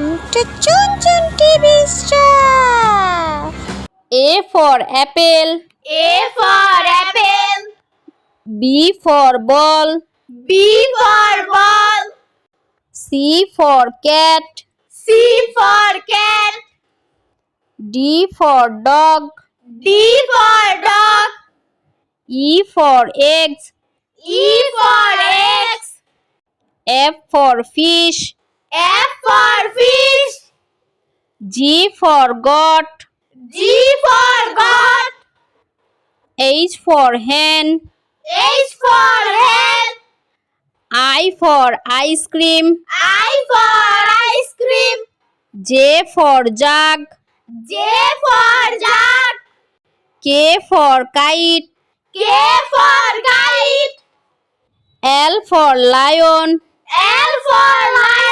Welcome to Chun Chun TV Star. A for apple. A for apple. B for ball. B for ball. C for cat. C for cat. D for dog. D for dog. E for eggs. E for eggs. F for fish. F for fish. G for goat. G for goat. H for hen. H for hen. I for ice cream. I for ice cream. J for jug. J for jug. K for kite. K for kite. L for lion. L for lion.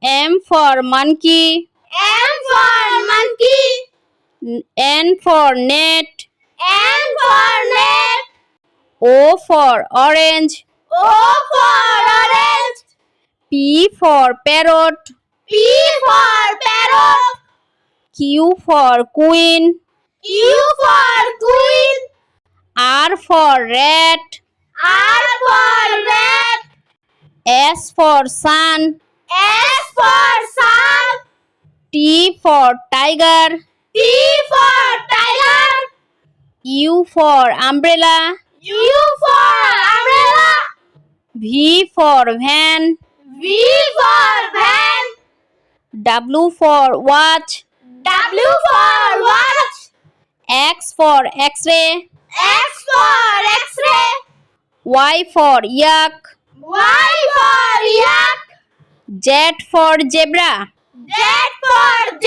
M for monkey. M for monkey. N for net. N for net. O for orange. O for orange. P for parrot. P for parrot. Q for queen. Q for queen. R for rat. R for rat. S for sun. S for sun. T for tiger. T for tiger. U for umbrella. U for umbrella. V for van. V for van. W for watch. W for watch. X for x-ray. X for x-ray. Y for yak. Y for yak. Z for zebra. Z for